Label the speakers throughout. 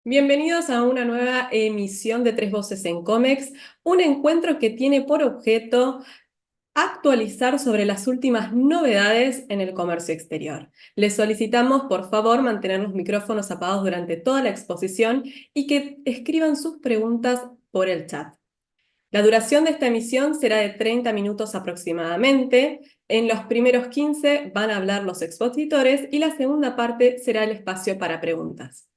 Speaker 1: Bienvenidos a una nueva emisión de Tres Voces en Comex, un encuentro que tiene por objeto actualizar sobre las últimas novedades en el comercio exterior. Les solicitamos, por favor, mantener los micrófonos apagados durante toda la exposición y que escriban sus preguntas por el chat. La duración de esta emisión será de 30 minutos aproximadamente. En los primeros 15 van a hablar los expositores y la segunda parte será el espacio para preguntas.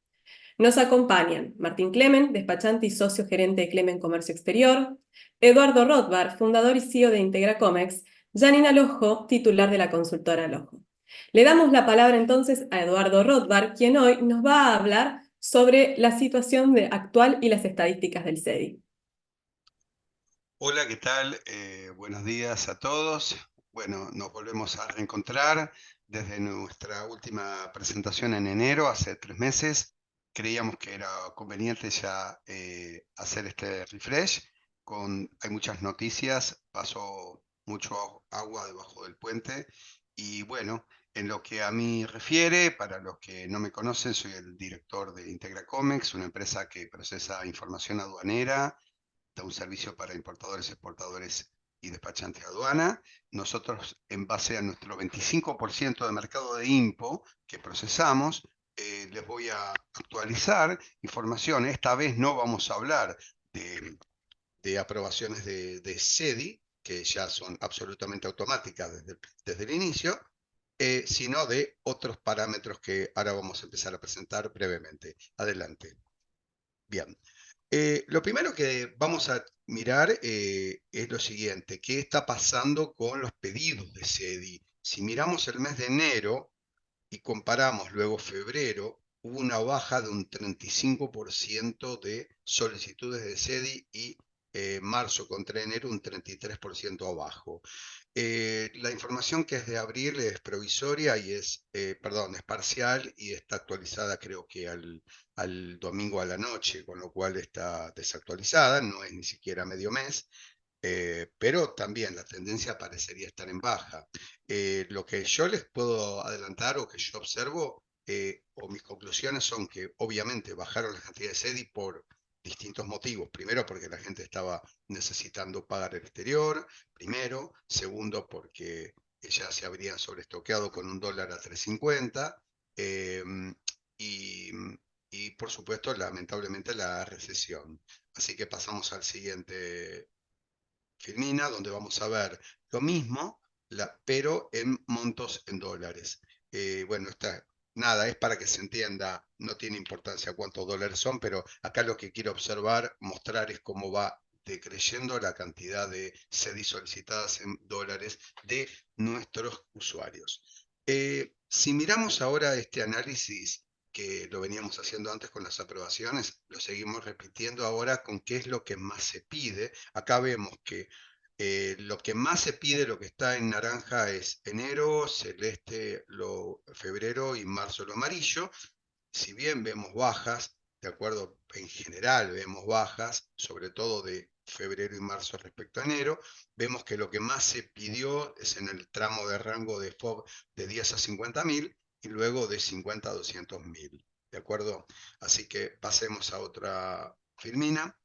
Speaker 1: Nos acompañan Martín Clemen, despachante y socio gerente de Clemen Comercio Exterior, Eduardo Rothbard, fundador y CEO de Integracomex, Janina Lojo, titular de la consultora Lojo. Le damos la palabra entonces a Eduardo Rothbard, quien hoy nos va a hablar sobre la situación actual y las estadísticas del CEDI.
Speaker 2: Hola, ¿qué tal? Buenos días a todos. Bueno, nos volvemos a reencontrar desde nuestra última presentación en enero, hace 3 meses. Creíamos que era conveniente ya hacer este refresh. Hay muchas noticias, pasó mucho agua debajo del puente. Y bueno, en lo que a mí refiere, para los que no me conocen, soy el director de Integracomex, una empresa que procesa información aduanera, da un servicio para importadores, exportadores y despachantes de aduana. Nosotros, en base a nuestro 25% de mercado de IMPO que procesamos, les voy a actualizar información. Esta vez no vamos a hablar de aprobaciones de SEDI, que ya son absolutamente automáticas desde el inicio, sino de otros parámetros que ahora vamos a empezar a presentar brevemente. Adelante. Bien. Lo primero que vamos a mirar es lo siguiente: ¿qué está pasando con los pedidos de SEDI? Si miramos el mes de enero y comparamos luego febrero, hubo una baja de un 35% de solicitudes de SEDI y marzo contra enero un 33% abajo. La información que es de abril es provisoria y perdón, es parcial y está actualizada creo que al domingo a la noche, con lo cual está desactualizada, no es ni siquiera medio mes. Pero también la tendencia parecería estar en baja. Lo que yo les puedo adelantar o que yo observo, o mis conclusiones son que obviamente bajaron las cantidades de SEDI por distintos motivos. Primero, porque la gente estaba necesitando pagar el exterior. Primero. Segundo, porque ya se habrían sobreestoqueado con un dólar a 3.50. Eh, y, y por supuesto, lamentablemente, la recesión. Así que pasamos al siguiente Filmina, donde vamos a ver lo mismo, pero en montos en dólares. Bueno, nada, es para que se entienda, no tiene importancia cuántos dólares son, pero acá lo que quiero observar, mostrar es cómo va decreyendo la cantidad de SEDI solicitadas en dólares de nuestros usuarios. Si miramos ahora este análisis que lo veníamos haciendo antes con las aprobaciones, lo seguimos repitiendo ahora con qué es lo que más se pide. Acá vemos que lo que más se pide, lo que está en naranja, es enero, celeste febrero y marzo lo amarillo. Si bien vemos bajas, de acuerdo, en general vemos bajas, sobre todo de febrero y marzo respecto a enero, vemos que lo que más se pidió es en el tramo de rango de FOB de 10 a 50.000 y luego de 50 a 200.000. ¿De acuerdo? Así que pasemos a otra filmina.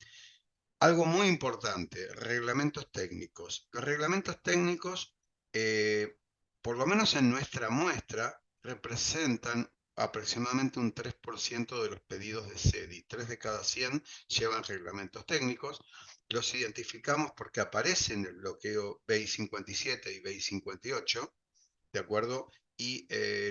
Speaker 2: Algo muy importante, reglamentos técnicos. Los reglamentos técnicos, eh, por lo menos en nuestra muestra, representan aproximadamente un 3% de los pedidos de SEDI. 3 de cada 100 llevan reglamentos técnicos. Los identificamos porque aparecen en el bloqueo BI 57 y BI 58, ¿de acuerdo? Y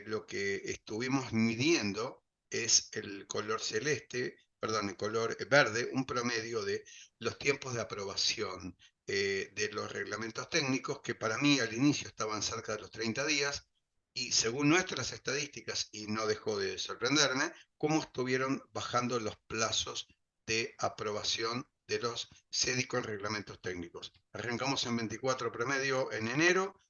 Speaker 2: lo que estuvimos midiendo es el color celeste, perdón, el color verde, un promedio de los tiempos de aprobación de los reglamentos técnicos, que para mí al inicio estaban cerca de los 30 días, y según nuestras estadísticas, y no dejó de sorprenderme, cómo estuvieron bajando los plazos de aprobación de los SEDI con reglamentos técnicos. Arrancamos en 24 promedio en enero,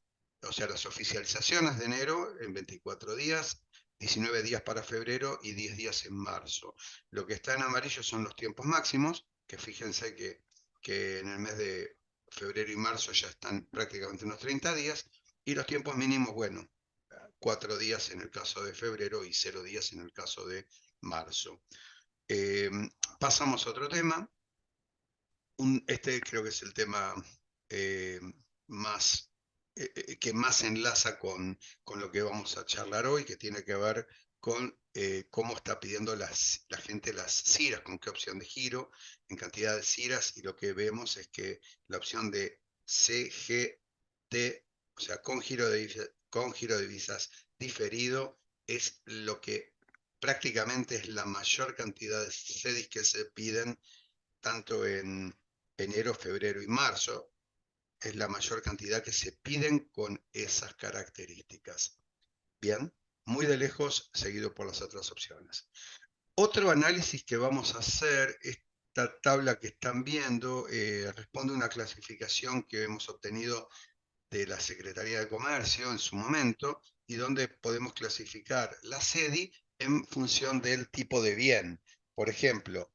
Speaker 2: o sea, las oficializaciones de enero en 24 días, 19 días para febrero y 10 días en marzo. Lo que está en amarillo son los tiempos máximos, que fíjense que en el mes de febrero y marzo ya están prácticamente unos 30 días, y los tiempos mínimos, bueno, 4 días en el caso de febrero y 0 días en el caso de marzo. Eh, Pasamos a otro tema. Este creo que es el tema eh, más, que más enlaza con lo que vamos a charlar hoy, que tiene que ver con cómo está pidiendo la gente las CIRAS, con qué opción de giro, en cantidad de CIRAS, y lo que vemos es que la opción de CGT, o sea, con giro de divisas diferido, es lo que prácticamente es la mayor cantidad de CEDIs que se piden tanto en enero, febrero y marzo. Es la mayor cantidad que se piden con esas características. Bien, muy de lejos, seguido por las otras opciones. Otro análisis que vamos a hacer, esta tabla que están viendo, responde a una clasificación que hemos obtenido de la Secretaría de Comercio en su momento, y donde podemos clasificar la SEDI en función del tipo de bien. Por ejemplo,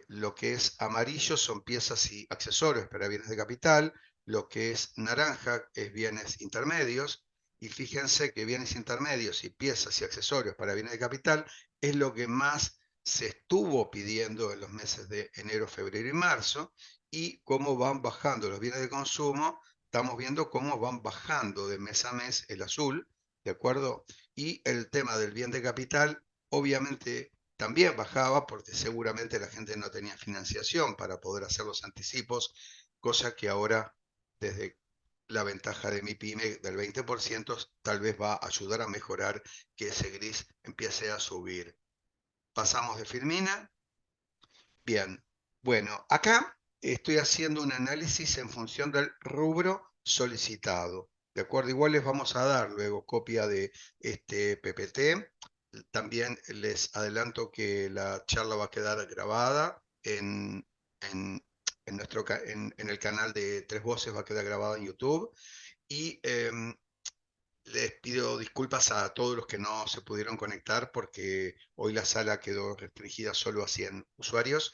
Speaker 2: lo que es amarillo son piezas y accesorios para bienes de capital, lo que es naranja es bienes intermedios, y fíjense que bienes intermedios y piezas y accesorios para bienes de capital es lo que más se estuvo pidiendo en los meses de enero, febrero y marzo, y cómo van bajando los bienes de consumo. Estamos viendo cómo van bajando de mes a mes el azul, ¿de acuerdo? Y el tema del bien de capital, obviamente, también bajaba porque seguramente la gente no tenía financiación para poder hacer los anticipos, cosa que ahora, desde la ventaja de mi pyme del 20%, tal vez va a ayudar a mejorar que ese gris empiece a subir. Pasamos de Firmina. Bien, bueno, acá estoy haciendo un análisis en función del rubro solicitado. ¿De acuerdo? Igual les vamos a dar luego copia de este PPT. También les adelanto que la charla va a quedar grabada en, en el canal de Tres Voces, va a quedar grabada en YouTube. Y les pido disculpas a todos los que no se pudieron conectar porque hoy la sala quedó restringida solo a 100 usuarios.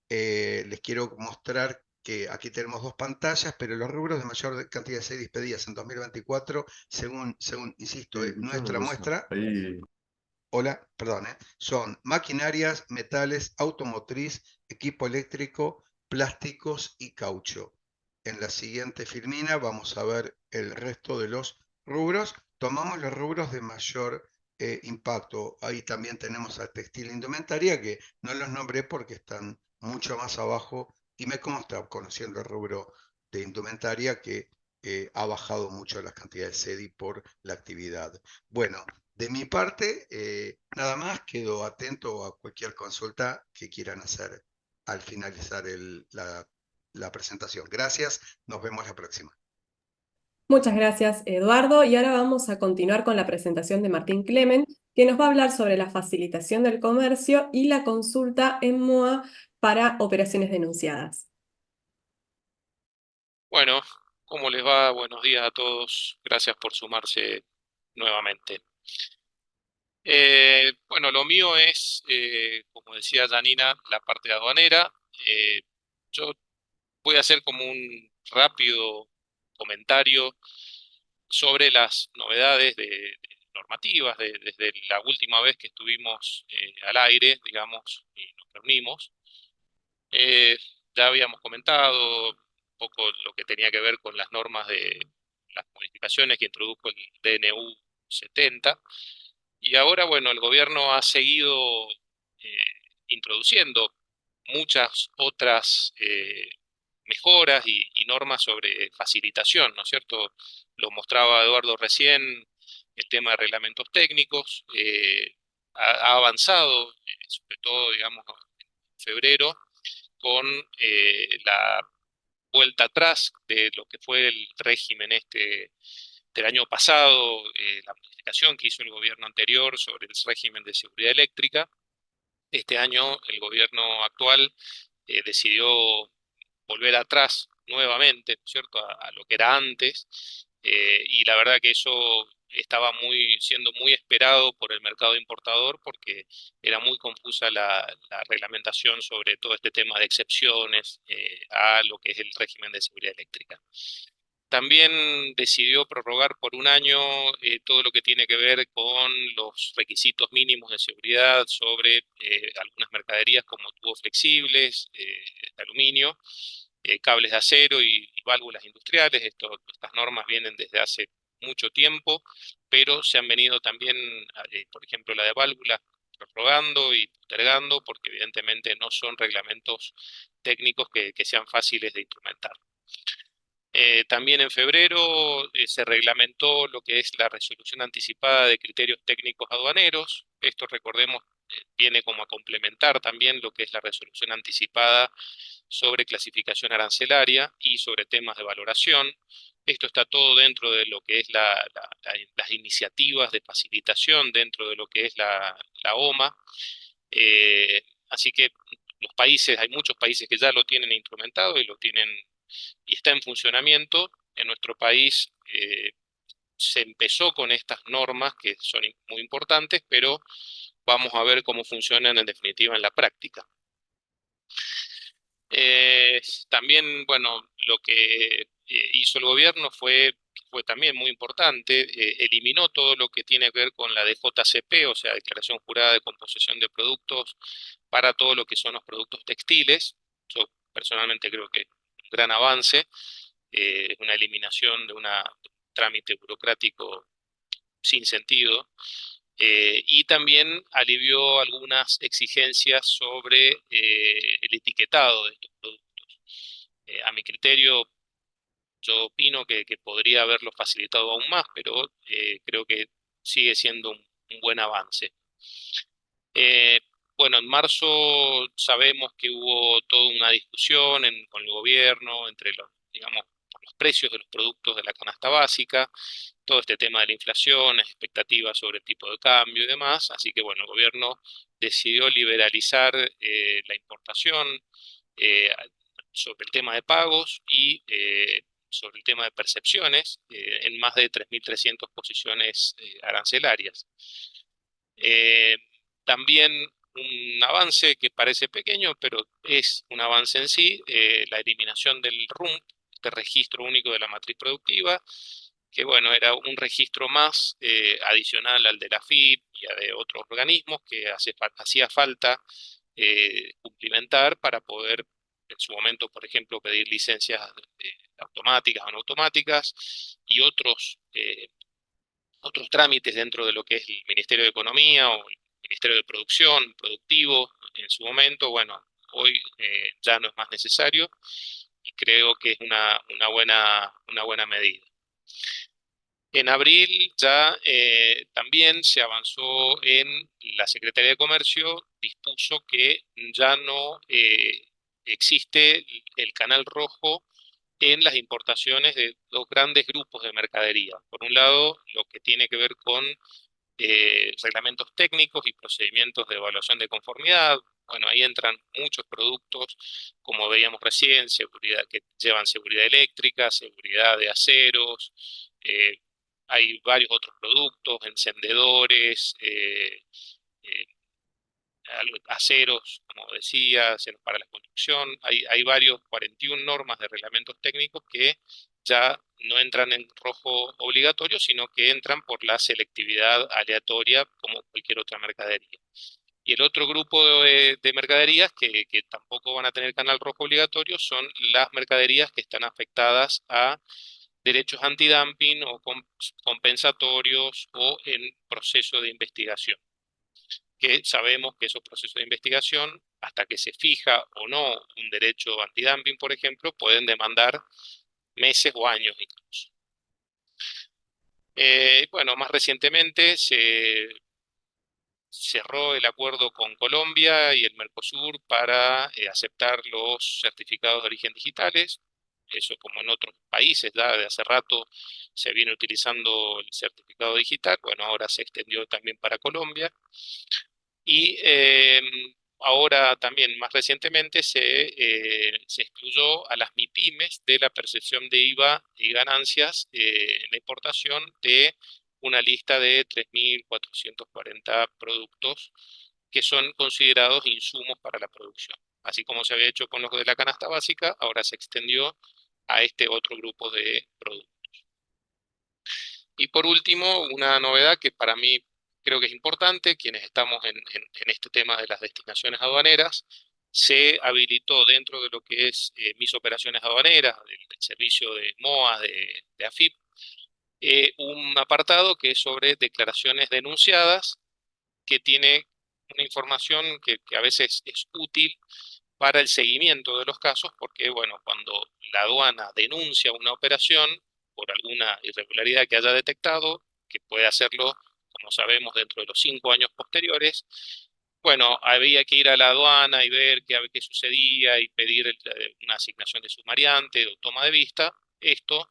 Speaker 2: Les quiero mostrar que aquí tenemos dos pantallas, pero los rubros de mayor cantidad de series pedidas en 2024, según insisto,
Speaker 3: Sí, escuchame
Speaker 2: nuestra
Speaker 3: una cosa.
Speaker 2: muestra,
Speaker 3: Ahí,
Speaker 2: hola, perdón, son maquinarias, metales, automotriz, equipo eléctrico, plásticos y caucho. En la siguiente filmina vamos a ver el resto de los rubros. Tomamos los rubros de mayor impacto. Ahí también tenemos a textil e indumentaria, que no los nombré porque están mucho más abajo, y me consta, conociendo el rubro de indumentaria, que ha bajado mucho las cantidades de SEDI por la actividad. Bueno, de mi parte, nada más, quedo atento a cualquier consulta que quieran hacer al finalizar la presentación. Gracias, nos vemos la próxima.
Speaker 1: Muchas gracias, Eduardo. Y ahora vamos a continuar con la presentación de Martín Clement, que nos va a hablar sobre la facilitación del comercio y la consulta en MOA para operaciones denunciadas.
Speaker 4: Bueno, ¿cómo les va? Buenos días a todos. Gracias por sumarse nuevamente. Bueno, lo mío es, como decía Janina, la parte aduanera. Yo voy a hacer como un rápido comentario sobre las novedades normativas desde la última vez que estuvimos al aire, digamos, y nos reunimos. Eh, ya habíamos comentado un poco lo que tenía que ver con las normas de las modificaciones que introdujo el DNU 70. Y ahora, bueno, el gobierno ha seguido eh, introduciendo muchas otras mejoras y normas sobre facilitación, ¿no es cierto? Lo mostraba Eduardo recién, el tema de reglamentos técnicos. Ha avanzado, sobre todo, digamos, en febrero, con la vuelta atrás de lo que fue el régimen este del año pasado, la modificación que hizo el gobierno anterior sobre el régimen de seguridad eléctrica. Este año el gobierno actual decidió volver atrás nuevamente, ¿no es cierto?, a lo que era antes, y la verdad que eso estaba siendo muy esperado por el mercado importador porque era muy confusa la reglamentación sobre todo este tema de excepciones a lo que es el régimen de seguridad eléctrica. También decidió prorrogar por un año todo lo que tiene que ver con los requisitos mínimos de seguridad sobre algunas mercaderías como tubos flexibles, de aluminio, cables de acero y válvulas industriales. Estas normas vienen desde hace mucho tiempo, pero se han venido también, por ejemplo, la de válvulas, prorrogando y postergando porque evidentemente no son reglamentos técnicos que sean fáciles de instrumentar. También en febrero se reglamentó lo que es la resolución anticipada de criterios técnicos aduaneros. Esto, recordemos, viene como a complementar también lo que es la resolución anticipada sobre clasificación arancelaria y sobre temas de valoración. Esto está todo dentro de lo que es las iniciativas de facilitación dentro de lo que es la OMA. Así que hay muchos países que ya lo tienen instrumentado y lo tienen y está en funcionamiento. En nuestro país se empezó con estas normas que son muy importantes, pero vamos a ver cómo funcionan en definitiva en la práctica. También, bueno, lo que hizo el gobierno fue también muy importante, eliminó todo lo que tiene que ver con la DJCP, o sea, Declaración Jurada de Composición de Productos, para todo lo que son los productos textiles. Yo personalmente creo que es un gran avance, una eliminación de un trámite burocrático sin sentido. Y también alivió algunas exigencias sobre el etiquetado de estos productos. A mi criterio, yo opino que podría haberlo facilitado aún más, pero creo que sigue siendo un buen avance. Eh, bueno, en marzo sabemos que hubo toda una discusión con el gobierno entre digamos, los precios de los productos de la canasta básica, todo este tema de la inflación, expectativas sobre el tipo de cambio y demás. Así que bueno, el gobierno decidió liberalizar la importación eh, sobre el tema de pagos y sobre el tema de percepciones en más de 3.300 posiciones arancelarias. Eh, También un avance que parece pequeño, pero es un avance en sí, la eliminación del RUMP, este registro único de la matriz productiva, que bueno, era un registro más adicional al de la FIP y a de otros organismos que hacía falta cumplimentar para poder en su momento, por ejemplo, pedir licencias automáticas o no automáticas y otros trámites dentro de lo que es el Ministerio de Economía o el Ministerio de Producción, productivo, en su momento. Bueno, hoy ya no es más necesario y creo que es una buena medida. En abril ya también se avanzó en la Secretaría de Comercio, dispuso que ya no existe el canal rojo en las importaciones de dos grandes grupos de mercadería. Por un lado, lo que tiene que ver con reglamentos técnicos y procedimientos de evaluación de conformidad. Bueno, ahí entran muchos productos, como veíamos recién, seguridad, que llevan seguridad eléctrica, seguridad de aceros, eh, hay varios otros productos, encendedores, eh, aceros, como decía, aceros para la construcción. Hay varios, 41 normas de reglamentos técnicos que ya no entran en rojo obligatorio, sino que entran por la selectividad aleatoria como cualquier otra mercadería. Y el otro grupo de mercaderías que tampoco van a tener canal rojo obligatorio son las mercaderías que están afectadas a derechos antidumping o compensatorios o en proceso de investigación, que sabemos que esos procesos de investigación, hasta que se fija o no un derecho antidumping, por ejemplo, pueden demandar meses o años incluso. Bueno, más recientemente se cerró el acuerdo con Colombia y el Mercosur para aceptar los certificados de origen digitales. Eso, como en otros países, ya de hace rato se viene utilizando el certificado digital. Bueno, ahora se extendió también para Colombia. Y ahora también, más recientemente, se excluyó a las MIPYMES de la percepción de IVA y ganancias en la importación de una lista de 3.440 productos que son considerados insumos para la producción. Así como se había hecho con los de la canasta básica, ahora se extendió a este otro grupo de productos. Y por último, una novedad que para mí creo que es importante, quienes estamos en este tema de las destinaciones aduaneras, se habilitó dentro de lo que es mis operaciones aduaneras, del servicio de MOA, de AFIP, un apartado que es sobre declaraciones denunciadas, que tiene una información que a veces es útil para el seguimiento de los casos, porque bueno, cuando la aduana denuncia una operación por alguna irregularidad que haya detectado, que puede hacerlo, como sabemos, dentro de los 5 años posteriores, bueno, había que ir a la aduana y ver qué sucedía y pedir una asignación de sumariante o toma de vista. Esto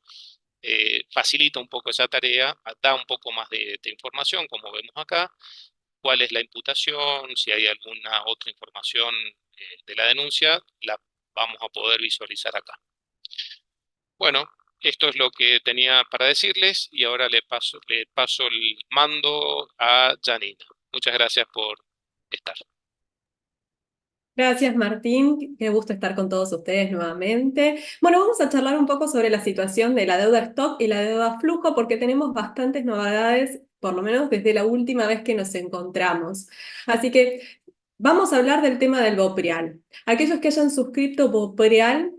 Speaker 4: facilita un poco esa tarea, da un poco más de información, como vemos acá, cuál es la imputación, si hay alguna otra información de la denuncia, la vamos a poder visualizar acá. Bueno, esto es lo que tenía para decirles y ahora le paso el mando a Janina. Muchas gracias por estar.
Speaker 1: Gracias, Martín. Qué gusto estar con todos ustedes nuevamente. Bueno, vamos a charlar un poco sobre la situación de la deuda stock y la deuda flujo porque tenemos bastantes novedades, por lo menos desde la última vez que nos encontramos. Así que vamos a hablar del tema del BOPREAL. Aquellos que hayan suscrito BOPREAL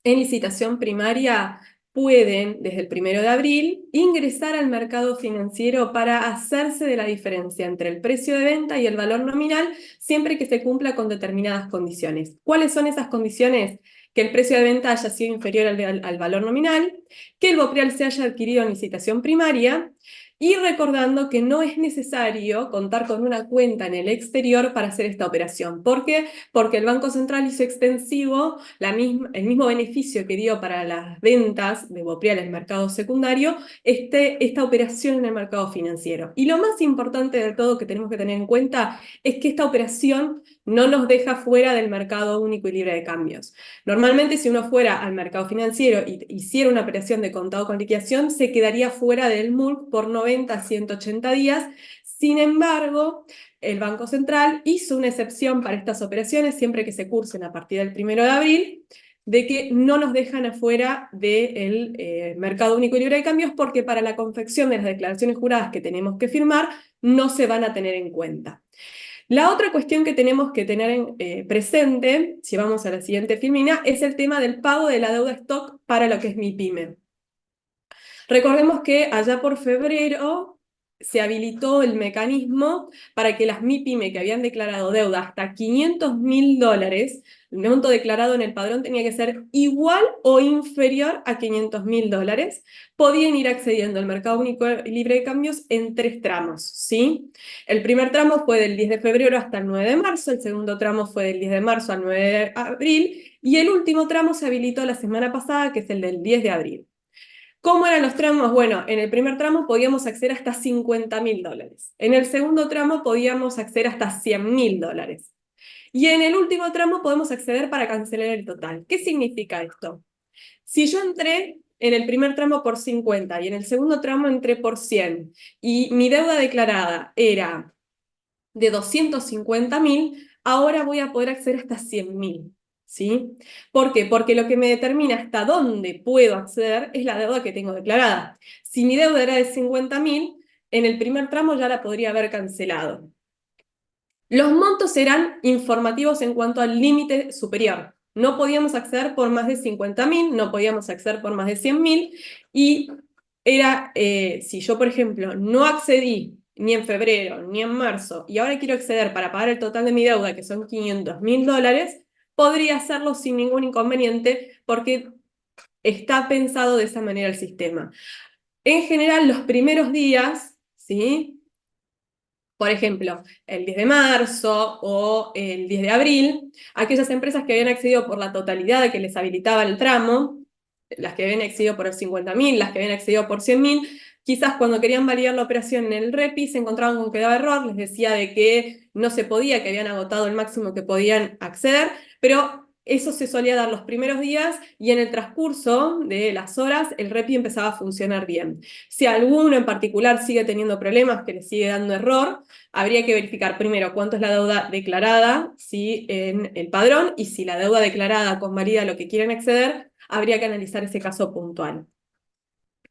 Speaker 1: en licitación primaria pueden, desde el 1 de abril, ingresar al mercado financiero para hacerse de la diferencia entre el precio de venta y el valor nominal, siempre que se cumpla con determinadas condiciones. ¿Cuáles son esas condiciones? Que el precio de venta haya sido inferior al valor nominal, que el BOPREAL se haya adquirido en licitación primaria, y recordando que no es necesario contar con una cuenta en el exterior para hacer esta operación. ¿Por qué? Porque el Banco Central hizo extensivo el mismo beneficio que dio para las ventas de BOPREAL en el mercado secundario, esta operación en el mercado financiero. Y lo más importante de todo que tenemos que tener en cuenta es que esta operación no nos deja fuera del mercado único y libre de cambios. Normalmente, si uno fuera al mercado financiero y hiciera una operación de contado con liquidación, se quedaría fuera del MULC por 90 a 180 días. Sin embargo, el Banco Central hizo una excepción para estas operaciones siempre que se cursen a partir del 1 de abril, de que no nos dejan afuera del mercado único y libre de cambios porque para la confección de las declaraciones juradas que tenemos que firmar no se van a tener en cuenta. La otra cuestión que tenemos que tener presente, si vamos a la siguiente filmina, es el tema del pago de la deuda stock para lo que es MIPYME. Recordemos que allá por febrero se habilitó el mecanismo para que las MIPYME que habían declarado deuda hasta $500.000, el monto declarado en el padrón tenía que ser igual o inferior a $500.000, podían ir accediendo al mercado único y libre de cambios en 3 tramos, ¿sí? El primer tramo fue del 10 de febrero hasta el 9 de marzo, el segundo tramo fue del 10 de marzo al 9 de abril, y el último tramo se habilitó la semana pasada, que es el del 10 de abril. ¿Cómo eran los tramos? Bueno, en el primer tramo podíamos acceder hasta $50.000. En el segundo tramo podíamos acceder hasta $100.000. Y en el último tramo podemos acceder para cancelar el total. ¿Qué significa esto? Si yo entré en el primer tramo por 50 y en el segundo tramo entré por 100 y mi deuda declarada era de 250.000, ahora voy a poder acceder hasta 100.000. ¿Sí? ¿Por qué? Porque lo que me determina hasta dónde puedo acceder es la deuda que tengo declarada. Si mi deuda era de 50.000, en el primer tramo ya la podría haber cancelado. Los montos serán informativos en cuanto al límite superior. No podíamos acceder por más de 50.000, no podíamos acceder por más de 100.000, y era, si yo, por ejemplo, no accedí ni en febrero ni en marzo, y ahora quiero acceder para pagar el total de mi deuda, que son $500.000, podría hacerlo sin ningún inconveniente porque está pensado de esa manera el sistema. En general, los primeros días, ¿sí? Por ejemplo, el 10 de marzo o el 10 de abril, aquellas empresas que habían accedido por la totalidad de que les habilitaba el tramo, las que habían accedido por el 50.000, las que habían accedido por 100.000, quizás cuando querían validar la operación en el REPI se encontraban con que daba error, les decía de que no se podía, que habían agotado el máximo que podían acceder, pero eso se solía dar los primeros días y en el transcurso de las horas el REPI empezaba a funcionar bien. Si alguno en particular sigue teniendo problemas, que le sigue dando error, habría que verificar primero cuánto es la deuda declarada, ¿sí? En el padrón, y si la deuda declarada convalida lo que quieren acceder, habría que analizar ese caso puntual.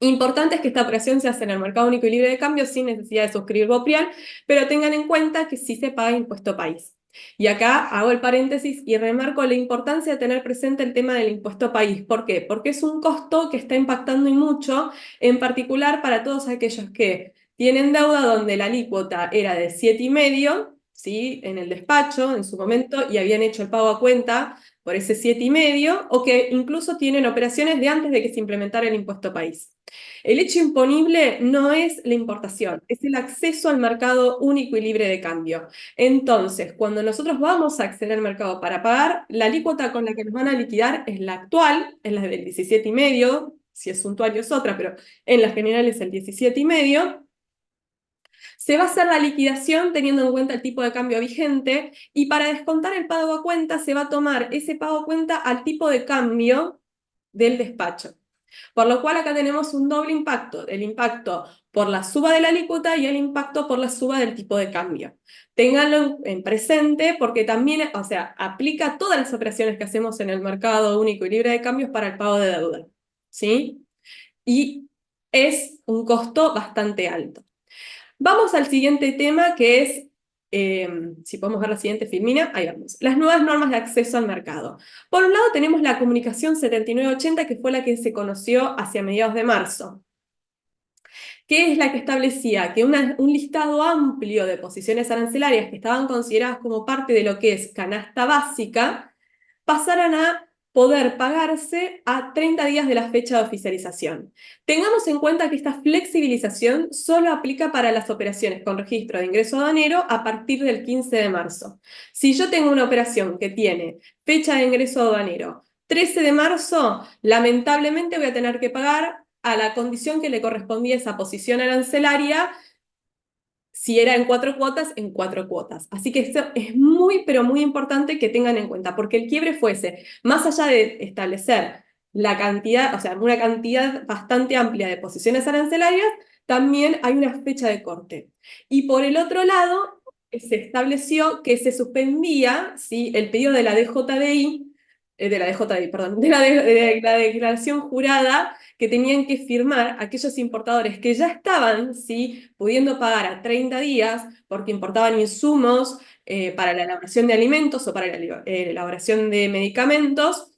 Speaker 1: Importante es que esta operación se hace en el mercado único y libre de cambio sin necesidad de suscribir BOPRIAL, pero tengan en cuenta que sí se paga impuesto país. Y acá hago el paréntesis y remarco la importancia de tener presente el tema del impuesto país. ¿Por qué? Porque es un costo que está impactando y mucho, en particular para todos aquellos que tienen deuda donde la alícuota era de 7,5, ¿sí? En el despacho en su momento y habían hecho el pago a cuenta por ese 7,5, o que incluso tienen operaciones de antes de que se implementara el impuesto país. El hecho imponible no es la importación, es el acceso al mercado único y libre de cambio. Entonces, cuando nosotros vamos a acceder al mercado para pagar, la alícuota con la que nos van a liquidar es la actual, es la del 17,5, si es suntuario es otra, pero en la general es el 17,5. Se va a hacer la liquidación teniendo en cuenta el tipo de cambio vigente y para descontar el pago a cuenta se va a tomar ese pago a cuenta al tipo de cambio del despacho. Por lo cual acá tenemos un doble impacto, el impacto por la suba de la alícuota y el impacto por la suba del tipo de cambio. Ténganlo en presente porque también, o sea, aplica a todas las operaciones que hacemos en el mercado único y libre de cambios para el pago de deuda, ¿sí? Y es un costo bastante alto. Vamos al siguiente tema que es, si podemos ver la siguiente filmina, ahí vamos, las nuevas normas de acceso al mercado. Por un lado tenemos la comunicación 7980, que fue la que se conoció hacia mediados de marzo, que es la que establecía que un listado amplio de posiciones arancelarias que estaban consideradas como parte de lo que es canasta básica, pasaran a poder pagarse a 30 días de la fecha de oficialización. Tengamos en cuenta que esta flexibilización solo aplica para las operaciones con registro de ingreso aduanero a partir del 15 de marzo. Si yo tengo una operación que tiene fecha de ingreso aduanero 13 de marzo, lamentablemente voy a tener que pagar a la condición que le correspondía esa posición arancelaria, si era en 4 cuotas, en 4 cuotas. Así que esto es muy, pero muy importante que tengan en cuenta, porque el quiebre fuese, más allá de establecer la cantidad, o sea, una cantidad bastante amplia de posiciones arancelarias, también hay una fecha de corte. Y por el otro lado, se estableció que se suspendía, ¿sí?, el pedido de la DJDI, perdón, de la declaración jurada que tenían que firmar aquellos importadores que ya estaban, ¿sí?, pudiendo pagar a 30 días porque importaban insumos para la elaboración de alimentos o para la elaboración de medicamentos,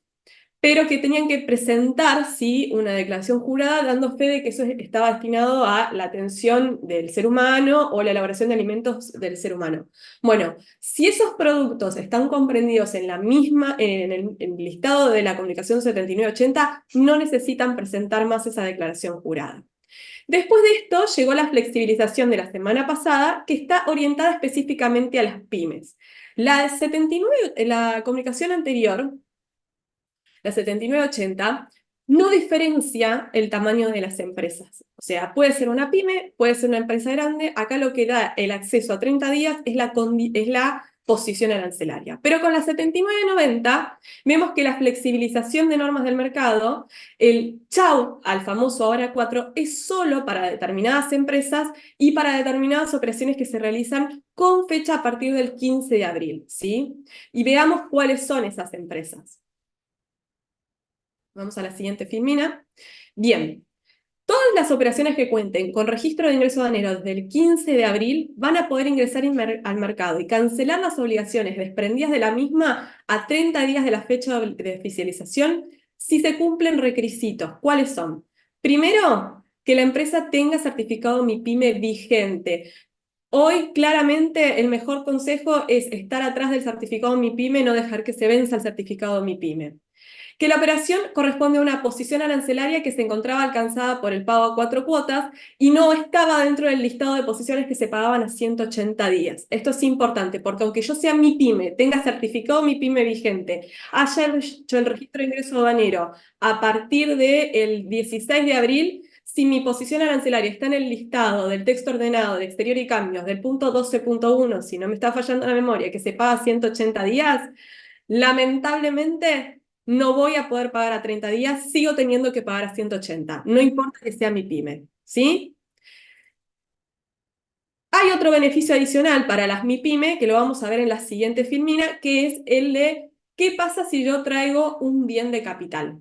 Speaker 1: pero que tenían que presentar, ¿sí?, una declaración jurada dando fe de que eso estaba destinado a la atención del ser humano o la elaboración de alimentos del ser humano. Bueno, si esos productos están comprendidos en la misma, en el listado de la comunicación 7980, no necesitan presentar más esa declaración jurada. Después de esto llegó la flexibilización de la semana pasada, que está orientada específicamente a las pymes. La comunicación anterior, la 7980, no diferencia el tamaño de las empresas. O sea, puede ser una pyme, puede ser una empresa grande. Acá lo que da el acceso a 30 días es la posición arancelaria. Pero con la 7990 vemos que la flexibilización de normas del mercado, el chau al famoso ahora 4, es solo para determinadas empresas y para determinadas operaciones que se realizan con fecha a partir del 15 de abril, ¿sí? Y veamos cuáles son esas empresas. Vamos a la siguiente filmina. Bien, todas las operaciones que cuenten con registro de ingreso aduanero desde el 15 de abril van a poder ingresar al mercado y cancelar las obligaciones desprendidas de la misma a 30 días de la fecha de oficialización si se cumplen requisitos. ¿Cuáles son? Primero, que la empresa tenga certificado MIPYME vigente. Hoy, claramente, el mejor consejo es estar atrás del certificado MIPYME, no dejar que se venza el certificado MIPYME. Que la operación corresponde a una posición arancelaria que se encontraba alcanzada por el pago a 4 cuotas y no estaba dentro del listado de posiciones que se pagaban a 180 días. Esto es importante porque aunque yo sea MIPYME, tenga certificado MIPYME vigente, haya hecho el registro de ingreso aduanero a partir del 16 de abril, si mi posición arancelaria está en el listado del texto ordenado de exterior y cambios del punto 12.1, si no me está fallando la memoria, que se paga a 180 días, lamentablemente no voy a poder pagar a 30 días, sigo teniendo que pagar a 180, no importa que sea mi pyme, ¿sí? Hay otro beneficio adicional para las MIPYME, que lo vamos a ver en la siguiente filmina, que es el de ¿qué pasa si yo traigo un bien de capital?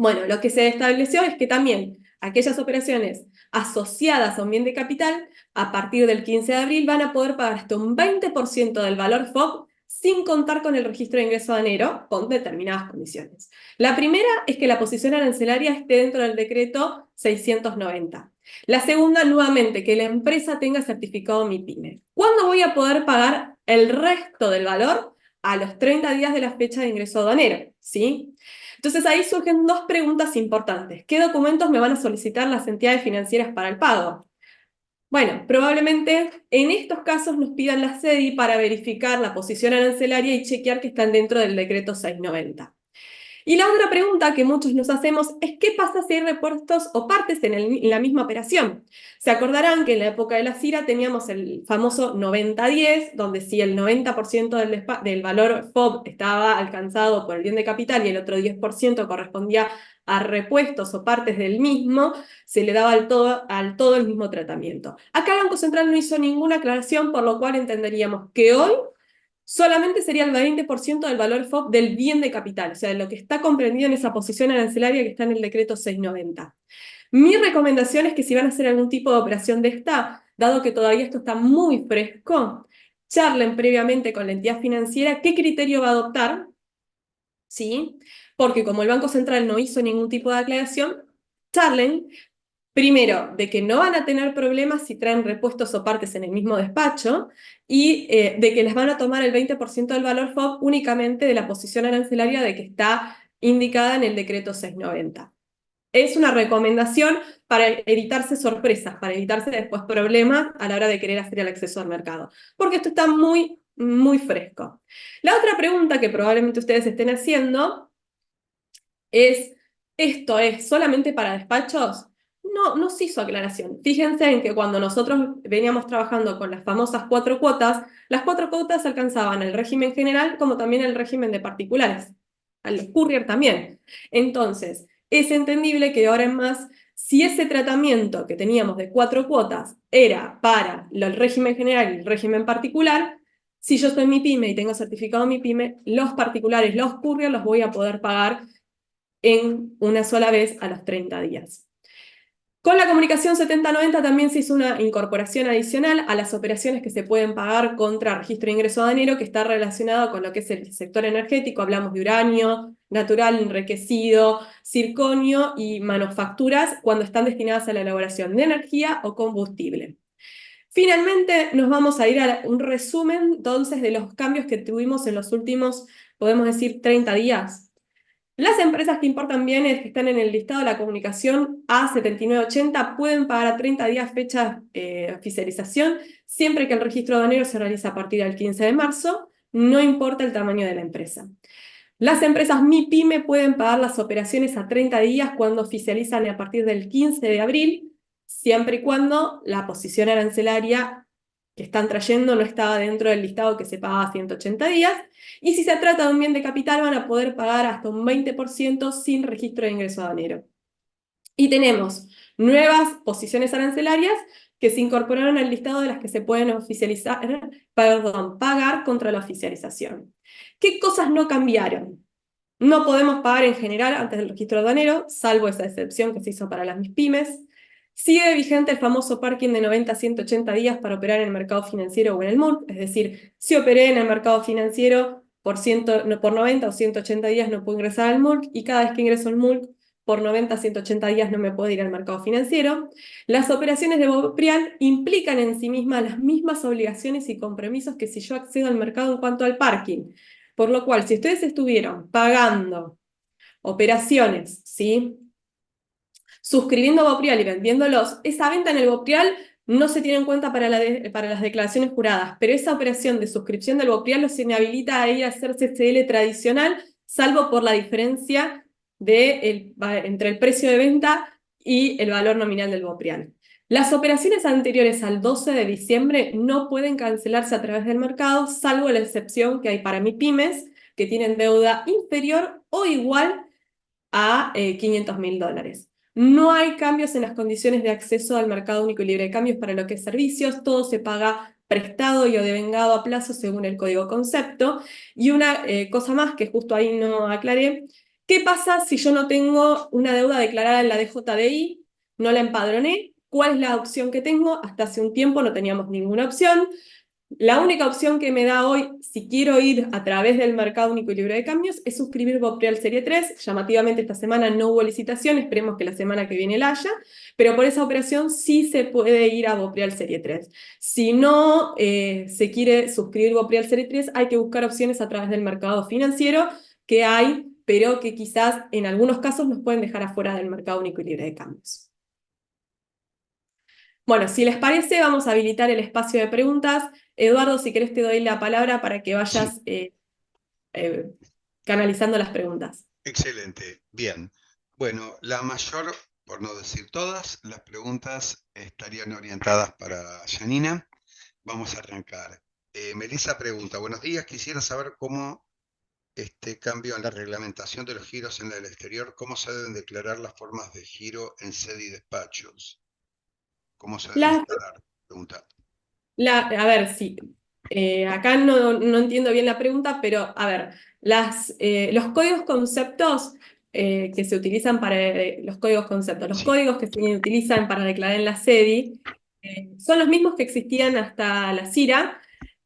Speaker 1: Bueno, lo que se estableció es que también aquellas operaciones asociadas a un bien de capital, a partir del 15 de abril, van a poder pagar hasta un 20% del valor FOB sin contar con el registro de ingreso aduanero, con determinadas condiciones. La primera es que la posición arancelaria esté dentro del decreto 690. La segunda, nuevamente, que la empresa tenga certificado MIPYME. ¿Cuándo voy a poder pagar el resto del valor? A los 30 días de la fecha de ingreso aduanero, ¿sí? Entonces ahí surgen dos preguntas importantes. ¿Qué documentos me van a solicitar las entidades financieras para el pago? Bueno, probablemente en estos casos nos pidan la CEDI para verificar la posición arancelaria y chequear que están dentro del decreto 690. Y la otra pregunta que muchos nos hacemos es ¿qué pasa si hay repuestos o partes en la misma operación? Se acordarán que en la época de la CIRA teníamos el famoso 90-10, donde si el 90% del valor FOB estaba alcanzado por el bien de capital y el otro 10% correspondía a repuestos o partes del mismo, se le daba al todo el mismo tratamiento. Acá el Banco Central no hizo ninguna aclaración, por lo cual entenderíamos que hoy solamente sería el 20% del valor FOB del bien de capital, o sea, de lo que está comprendido en esa posición arancelaria que está en el decreto 690. Mi recomendación es que si van a hacer algún tipo de operación de esta, dado que todavía esto está muy fresco, charlen previamente con la entidad financiera qué criterio va a adoptar, ¿sí? Porque como el Banco Central no hizo ningún tipo de aclaración, charlen primero, de que no van a tener problemas si traen repuestos o partes en el mismo despacho y de que les van a tomar el 20% del valor FOB únicamente de la posición arancelaria de que está indicada en el decreto 690. Es una recomendación para evitarse sorpresas, para evitarse después problemas a la hora de querer hacer el acceso al mercado, porque esto está muy, muy fresco. La otra pregunta que probablemente ustedes estén haciendo es, ¿esto es solamente para despachos? No se hizo aclaración. Fíjense en que cuando nosotros veníamos trabajando con las famosas 4 cuotas, las 4 cuotas alcanzaban el régimen general como también el régimen de particulares, a los courier también. Entonces, es entendible que ahora en más, si ese tratamiento que teníamos de 4 cuotas era para el régimen general y el régimen particular, si yo soy MIPYME y tengo certificado MIPYME, los particulares, los courier, los voy a poder pagar en una sola vez a los 30 días. Con la comunicación 7090 también se hizo una incorporación adicional a las operaciones que se pueden pagar contra registro de ingreso aduanero que está relacionado con lo que es el sector energético. Hablamos de uranio, natural, enriquecido, circonio y manufacturas cuando están destinadas a la elaboración de energía o combustible. Finalmente nos vamos a ir a un resumen entonces de los cambios que tuvimos en los últimos, podemos decir, 30 días. Las empresas que importan bienes que están en el listado de la comunicación A7980 pueden pagar a 30 días fecha de oficialización, siempre que el registro aduanero se realiza a partir del 15 de marzo, no importa el tamaño de la empresa. Las empresas MIPYME pueden pagar las operaciones a 30 días cuando oficializan a partir del 15 de abril, siempre y cuando la posición arancelaria que están trayendo no estaba dentro del listado que se pagaba a 180 días, y si se trata de un bien de capital van a poder pagar hasta un 20% sin registro de ingreso aduanero. Y tenemos nuevas posiciones arancelarias que se incorporaron al listado de las que se pueden pagar contra la oficialización. ¿Qué cosas no cambiaron? No podemos pagar en general antes del registro aduanero, salvo esa excepción que se hizo para las MIPYMES. Sigue vigente el famoso parking de 90 a 180 días para operar en el mercado financiero o en el MULC, es decir, si operé en el mercado financiero por 90 o 180 días no puedo ingresar al MULC y cada vez que ingreso al MULC por 90 a 180 días no me puedo ir al mercado financiero. Las operaciones de Boprial implican en sí mismas las mismas obligaciones y compromisos que si yo accedo al mercado en cuanto al parking. Por lo cual, si ustedes estuvieron pagando operaciones, ¿sí?, suscribiendo Boprial y vendiéndolos, esa venta en el Boprial no se tiene en cuenta para las declaraciones juradas, pero esa operación de suscripción del Boprial los inhabilita a ir a hacer CCL tradicional, salvo por la diferencia entre el precio de venta y el valor nominal del Boprial. Las operaciones anteriores al 12 de diciembre no pueden cancelarse a través del mercado, salvo la excepción que hay para MIPYMES, que tienen deuda inferior o igual a $500.000. No hay cambios en las condiciones de acceso al mercado único y libre de cambios para lo que es servicios, todo se paga prestado y o devengado a plazo según el código concepto. Y una cosa más que justo ahí no aclaré, ¿Qué pasa si yo no tengo una deuda declarada en la DJDI, no la empadroné? ¿Cuál es la opción que tengo? Hasta hace un tiempo no teníamos ninguna opción. La única opción que me da hoy, si quiero ir a través del mercado único y libre de cambios, es suscribir Bopreal Serie 3. Llamativamente esta semana no hubo licitación, esperemos que la semana que viene la haya, pero por esa operación sí se puede ir a Bopreal Serie 3. Si no se quiere suscribir Bopreal Serie 3, hay que buscar opciones a través del mercado financiero que hay, pero que quizás en algunos casos nos pueden dejar afuera del mercado único y libre de cambios. Bueno, si les parece, vamos a habilitar el espacio de preguntas. Eduardo, si querés te doy la palabra para que
Speaker 2: Sí,
Speaker 1: vayas eh, canalizando las preguntas.
Speaker 2: excelente. Bien. Bueno, la mayor, por no decir todas, las preguntas estarían orientadas para Janina. Vamos a arrancar. Melissa pregunta, buenos días, quisiera saber cómo este cambio en la reglamentación de los giros en el exterior, cómo se deben declarar las formas de giro en sede y despachos. ¿Cómo se deben
Speaker 1: Las
Speaker 2: declarar? Pregunta.
Speaker 1: A ver, sí, acá no entiendo bien la pregunta, pero a ver, los códigos conceptos que se utilizan para los códigos conceptos, los
Speaker 2: Sí,
Speaker 1: códigos que se utilizan para declarar en la SEDI son los mismos que existían hasta la CIRA.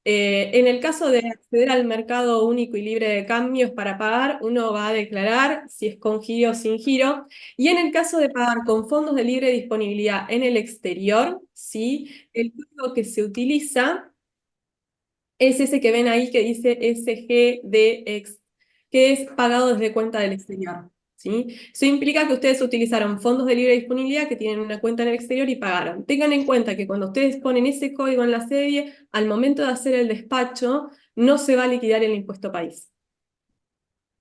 Speaker 1: En el caso de acceder al mercado único y libre de cambios para pagar, uno va a declarar si es con giro o sin giro. Y en el caso de pagar con fondos de libre disponibilidad en el exterior, ¿sí? El código que se utiliza es ese que ven ahí que dice SGDX, que es pagado desde cuenta del exterior, ¿sí? Eso implica que ustedes utilizaron fondos de libre disponibilidad que tienen una cuenta en el exterior y pagaron. Tengan en cuenta que cuando ustedes ponen ese código en la serie, al momento de hacer el despacho, no se va a liquidar el impuesto país.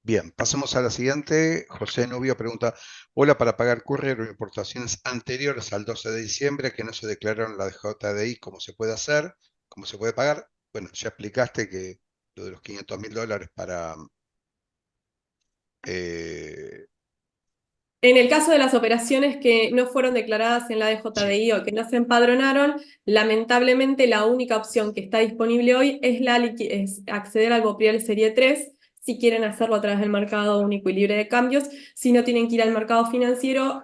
Speaker 2: bien, pasemos a la siguiente. José Nubio pregunta, hola, para pagar courier o importaciones anteriores al 12 de diciembre que no se declararon la JDI, ¿cómo se puede hacer? ¿Cómo se puede pagar? Bueno, ya explicaste que lo de los $500.000 para... eh,
Speaker 1: En el caso de las operaciones que no fueron declaradas en la
Speaker 2: sí,
Speaker 1: DJDI o que no se empadronaron, lamentablemente la única opción que está disponible hoy es acceder al Boprial Serie 3 si quieren hacerlo a través del mercado único y libre de cambios. Si no, tienen que ir al mercado financiero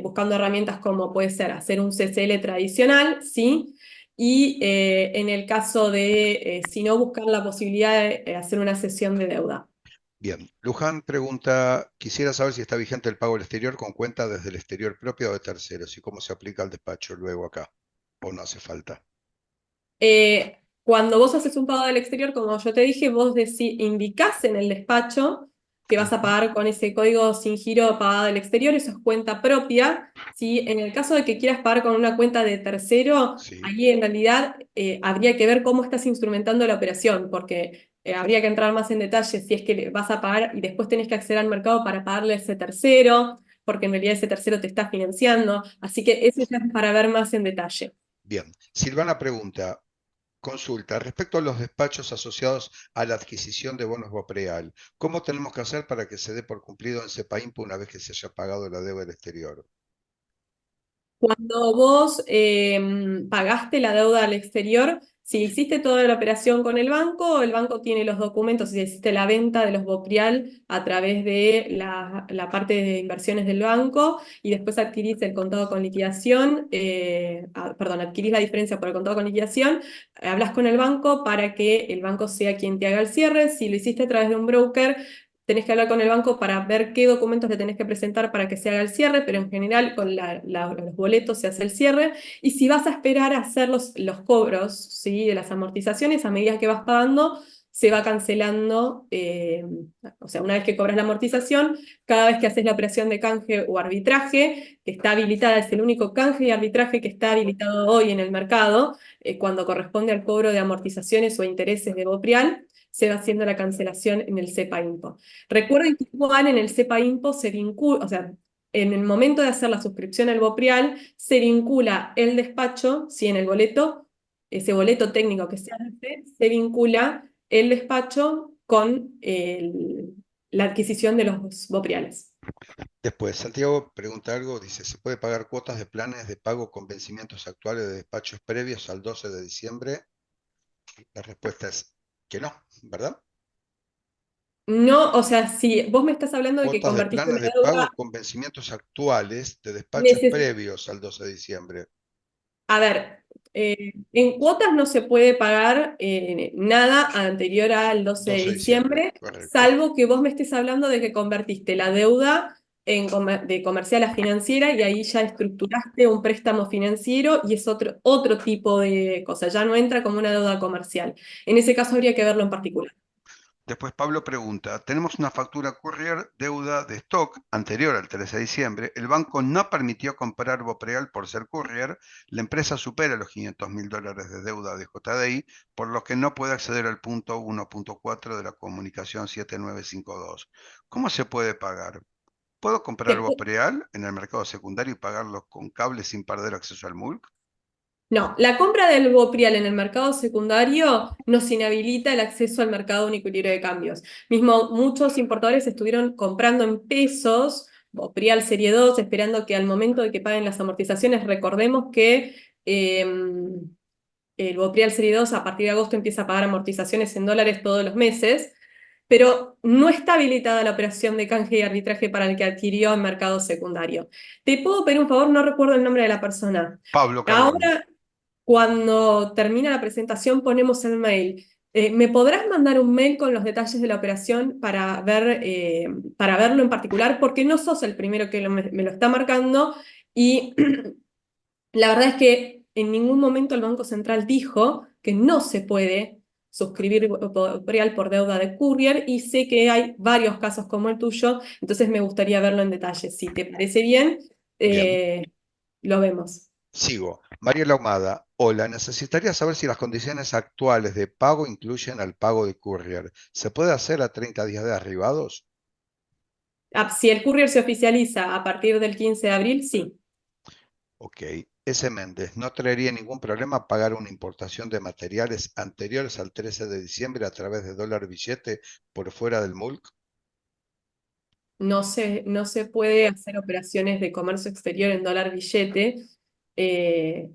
Speaker 1: buscando herramientas como puede ser hacer un CCL tradicional, ¿sí? Y en el caso de, si no, buscar la posibilidad de hacer una cesión de deuda.
Speaker 2: bien. Luján pregunta, quisiera saber si está vigente el pago al exterior con cuenta desde el exterior propio o de terceros y cómo se aplica el despacho luego acá, o no hace falta.
Speaker 1: Cuando vos haces un pago del exterior, como yo te dije, vos indicás en el despacho que vas a
Speaker 2: Ujú,
Speaker 1: pagar con ese código sin giro pagado del exterior, eso es cuenta propia. ¿Sí? En el caso de que quieras pagar con una cuenta de tercero,
Speaker 2: sí,
Speaker 1: ahí en realidad habría que ver cómo estás instrumentando la operación, porque habría que entrar más en detalle si es que vas a pagar y después tenés que acceder al mercado para pagarle a ese tercero, porque en realidad ese tercero te está financiando. Así que eso ya es para ver más en detalle.
Speaker 2: bien. Silvana pregunta, consulta, respecto a los despachos asociados a la adquisición de bonos Bopreal, ¿cómo tenemos que hacer para que se dé por cumplido en CEPAIMPO una vez que se haya pagado la deuda del exterior?
Speaker 1: Cuando vos pagaste la deuda al exterior, si hiciste toda la operación con el banco tiene los documentos, si hiciste la venta de los Boprial a través de la parte de inversiones del banco y después adquirís el contado con liquidación, perdón, adquirís la diferencia por el contado con liquidación, hablas con el banco para que el banco sea quien te haga el cierre. Si lo hiciste a través de un broker, tenés que hablar con el banco para ver qué documentos le tenés que presentar para que se haga el cierre, pero en general con los boletos se hace el cierre. Y si vas a esperar a hacer los cobros, ¿sí? De las amortizaciones, a medida que vas pagando, se va cancelando, o sea, una vez que cobras la amortización, cada vez que haces la operación de canje o arbitraje, que está habilitada, es el único canje y arbitraje que está habilitado hoy en el mercado, cuando corresponde al cobro de amortizaciones o intereses de Boprial, se va haciendo la cancelación en el SEPA Impo. Recuerden que igual en el SEPA Impo se vincula, o sea, en el momento de hacer la suscripción al Boprial, se vincula el despacho, si en el boleto, ese boleto técnico que se hace, se vincula el despacho con la adquisición de los Bopriales.
Speaker 2: Después, Santiago pregunta algo, dice, ¿se puede pagar cuotas de planes de pago con vencimientos actuales de despachos previos al 12 de diciembre? La respuesta es que no, ¿verdad?
Speaker 1: No, o sea, si vos me estás hablando de que
Speaker 2: Cuotas de
Speaker 1: convertiste
Speaker 2: planes
Speaker 1: una
Speaker 2: de
Speaker 1: deuda,
Speaker 2: pago con vencimientos actuales de despachos
Speaker 1: neces-
Speaker 2: previos al 12 de diciembre.
Speaker 1: a ver, en cuotas no se puede pagar nada anterior al 12 de
Speaker 2: 12 de diciembre,
Speaker 1: diciembre,
Speaker 2: correcto.
Speaker 1: salvo que vos me estés hablando de que convertiste la deuda de comercial a financiera y ahí ya estructuraste un préstamo financiero y es otro tipo de cosa, ya no entra como una deuda comercial. En ese caso habría que verlo en particular.
Speaker 2: Después Pablo pregunta, tenemos una factura courier deuda de stock anterior al 13 de diciembre. El banco no permitió comprar Bopreal por ser courier. La empresa supera los $500.000 de deuda de JDI, por lo que no puede acceder al punto 1.4 de la comunicación 7952. ¿Cómo se puede pagar? ¿Puedo comprar
Speaker 1: Te
Speaker 2: Bopreal en el mercado secundario y pagarlo con cable sin perder acceso al MULC?
Speaker 1: No, la compra del Boprial en el mercado secundario nos inhabilita el acceso al mercado único y libre de cambios. Mismo muchos importadores estuvieron comprando en pesos Boprial Serie 2, esperando que al momento de que paguen las amortizaciones, recordemos que el Boprial Serie 2 a partir de agosto empieza a pagar amortizaciones en dólares todos los meses, pero no está habilitada la operación de canje y arbitraje para el que adquirió en mercado secundario. ¿Te puedo pedir un favor? No recuerdo el nombre de la persona.
Speaker 2: Pablo Carboni.
Speaker 1: Ahora, cuando termina la presentación, ponemos el mail. ¿Me podrás mandar un mail con los detalles de la operación para verlo en particular? Porque no sos el primero que me lo está marcando y la verdad es que en ningún momento el Banco Central dijo que no se puede suscribir Boreal por deuda de courier y sé que hay varios casos como el tuyo, entonces me gustaría verlo en detalle. Si te parece bien,
Speaker 2: Bien.
Speaker 1: lo vemos.
Speaker 2: Sigo. Mariela Ahumada. Hola, necesitaría saber si las condiciones actuales de pago incluyen al pago de courier. ¿Se puede hacer a 30 días de arribados?
Speaker 1: Si el courier se oficializa a partir del 15 de abril, sí.
Speaker 2: Ok. S. Méndez. ¿No traería ningún problema pagar una importación de materiales anteriores al 13 de diciembre a través de dólar billete por fuera del MULC?
Speaker 1: No se puede hacer operaciones de comercio exterior en dólar billete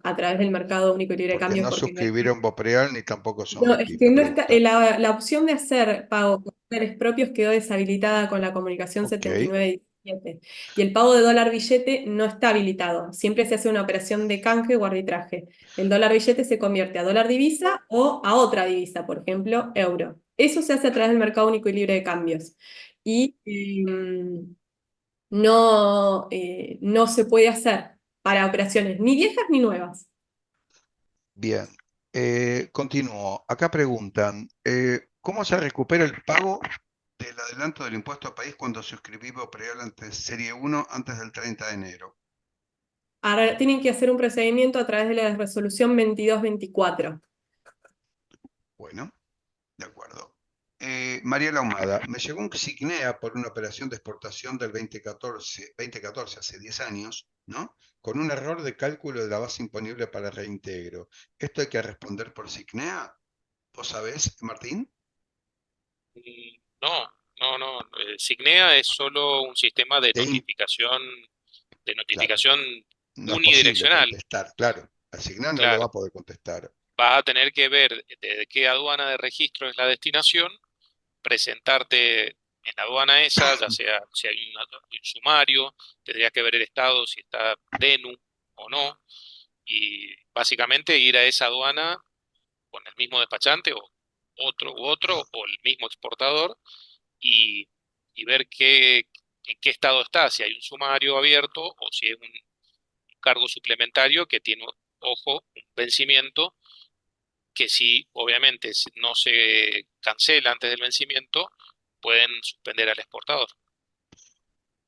Speaker 1: a través del mercado único y libre de
Speaker 2: Porque
Speaker 1: cambios
Speaker 2: no
Speaker 1: porque
Speaker 2: suscribieron Bopreal ni tampoco son
Speaker 1: no, es que
Speaker 2: BIPIP,
Speaker 1: no está,
Speaker 2: pregunta.
Speaker 1: la opción de hacer pago con dólares propios quedó deshabilitada con la comunicación
Speaker 2: Ok.
Speaker 1: 7917. Y el pago de dólar billete no está habilitado. Siempre se hace una operación de canje o arbitraje. El dólar billete se convierte a dólar divisa o a otra divisa, por ejemplo, euro. Eso se hace a través del mercado único y libre de cambios. Y no se puede hacer para operaciones ni viejas ni nuevas.
Speaker 2: Bien. Continúo. Acá preguntan, ¿cómo se recupera el pago del adelanto del impuesto a país cuando suscribí Bopreal antes serie 1 antes del 30 de enero?
Speaker 1: Ahora tienen que hacer un procedimiento a través de la resolución 2224.
Speaker 2: Bueno, de acuerdo. Mariela Ahumada, me llegó un Signea por una operación de exportación del 2014, hace 10 años, ¿no? Con un error de cálculo de la base imponible para reintegro. ¿Esto hay que responder por Signea? ¿Vos sabés, Martín?
Speaker 4: No, no. Signea es solo un sistema
Speaker 2: De in-
Speaker 4: de
Speaker 2: claro,
Speaker 4: notificación
Speaker 2: no es posible
Speaker 4: unidireccional.
Speaker 2: contestar, claro. Al Signea no lo va
Speaker 4: Claro,
Speaker 2: a poder contestar.
Speaker 4: va a tener que ver de qué aduana de registro es la destinación, presentarte en la aduana esa, ya sea si hay un sumario, tendría que ver el estado, si está DENU o no, y básicamente ir a esa aduana con el mismo despachante o otro, o el mismo exportador, y, y ver en qué estado está, si hay un sumario abierto o si es un cargo suplementario que tiene, ojo, un vencimiento que si obviamente si no se cancela antes del vencimiento, pueden suspender al exportador.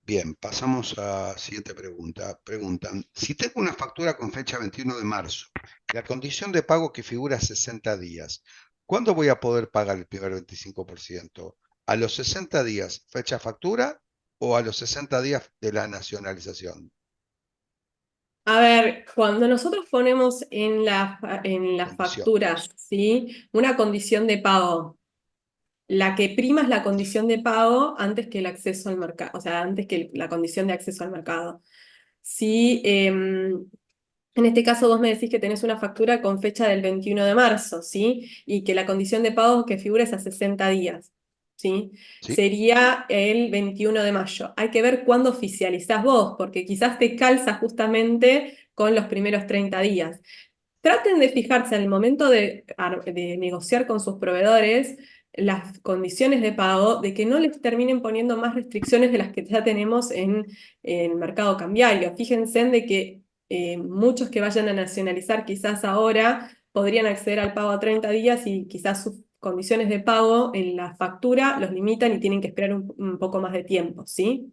Speaker 2: Bien, pasamos a la siguiente pregunta. Preguntan, si tengo una factura con fecha 21 de marzo, la condición de pago que figura 60 días, ¿cuándo voy a poder pagar el primer 25%? ¿A los 60 días fecha factura o a los 60 días de la nacionalización?
Speaker 1: A ver, cuando nosotros ponemos en las
Speaker 2: Condición.
Speaker 1: facturas, ¿sí? Una condición de pago, la que prima es la condición de pago antes que el acceso al mercado, o sea, antes que la condición de acceso al mercado. Si en este caso vos me decís que tenés una factura con fecha del 21 de marzo, ¿sí? Y que la condición de pago que figura es a 60 días. ¿sí?
Speaker 2: ¿Sí?
Speaker 1: Sería el 21 de mayo. Hay que ver cuándo oficializás vos, porque quizás te calza justamente con los primeros 30 días. Traten de fijarse al momento de negociar con sus proveedores las condiciones de pago, de que no les terminen poniendo más restricciones de las que ya tenemos en el mercado cambiario. Fíjense en de que muchos que vayan a nacionalizar quizás ahora podrían acceder al pago a 30 días y quizás sus condiciones de pago en la factura los limitan y tienen que esperar un poco más de tiempo, ¿sí?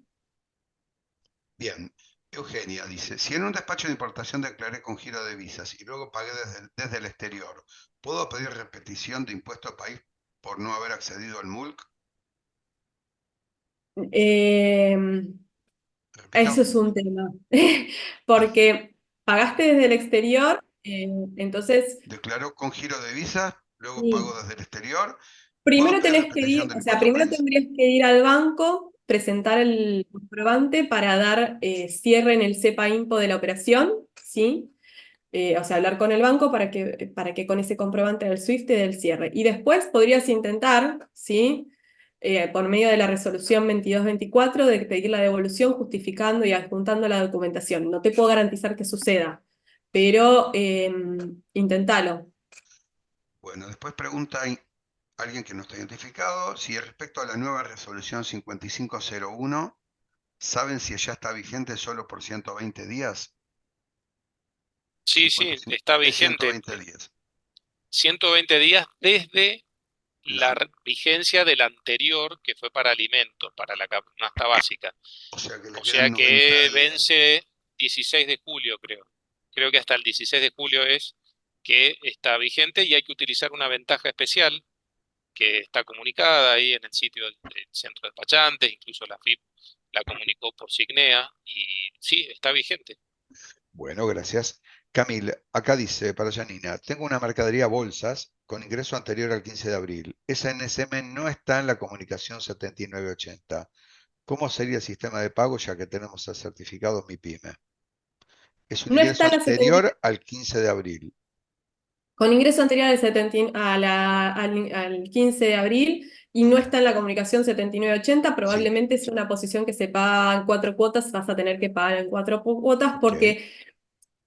Speaker 2: Bien. Eugenia dice, si en un despacho de importación declaré con giro de visas y luego pagué desde el exterior, ¿puedo pedir repetición de impuesto país por no haber accedido al MULC?
Speaker 1: Eh,
Speaker 2: Repito,
Speaker 1: Eso es un tema, porque pagaste desde el exterior, entonces,
Speaker 2: declaró con giro de visas, luego pago
Speaker 1: sí.
Speaker 2: desde el exterior. ¿Puedo
Speaker 1: Primero
Speaker 2: pedir
Speaker 1: tenés que
Speaker 2: repetición
Speaker 1: ir,
Speaker 2: del
Speaker 1: o sea,
Speaker 2: impuesto
Speaker 1: primero
Speaker 2: país?
Speaker 1: tendrías que ir al banco, presentar el comprobante para dar cierre en el SEPA Impo de la operación, ¿sí? O sea, hablar con el banco para que con ese comprobante del SWIFT te dé el cierre. Y después podrías intentar, ¿sí? Por medio de la resolución 2224, de pedir la devolución justificando y adjuntando la documentación. No te puedo garantizar que suceda, pero inténtalo.
Speaker 2: Bueno, después pregunta alguien que no está identificado si respecto a la nueva resolución 5501, ¿saben si ya está vigente solo por 120 días?
Speaker 4: Sí, sí,
Speaker 2: 55
Speaker 4: está
Speaker 2: es
Speaker 4: vigente.
Speaker 2: 120 días.
Speaker 4: 120 días desde
Speaker 2: La,
Speaker 4: la vigencia del anterior, que fue para alimentos, para la canasta básica.
Speaker 2: o sea que le
Speaker 4: O sea
Speaker 2: quedan 90
Speaker 4: que
Speaker 2: días.
Speaker 4: vence 16 de julio, creo. Creo que hasta el 16 de julio es que está vigente y hay que utilizar una ventaja especial que está comunicada ahí en el sitio del centro de despachantes, incluso la FIP la comunicó por Signea y sí, está vigente.
Speaker 2: Bueno, gracias. Camil, acá dice para Janina, tengo una mercadería bolsas con ingreso anterior al 15 de abril. Esa NSM no está en la comunicación 7980. ¿Cómo sería el sistema de pago ya que tenemos el certificado MIPYME? Es un
Speaker 1: No
Speaker 2: ingreso
Speaker 1: está la 70
Speaker 2: anterior al 15 de abril.
Speaker 1: con ingreso anterior al 15 de abril y no está en la comunicación 7980,
Speaker 2: Sí,
Speaker 1: probablemente es una posición que se paga en 4 cuotas, vas a tener que pagar en 4 cuotas
Speaker 2: ok.
Speaker 1: porque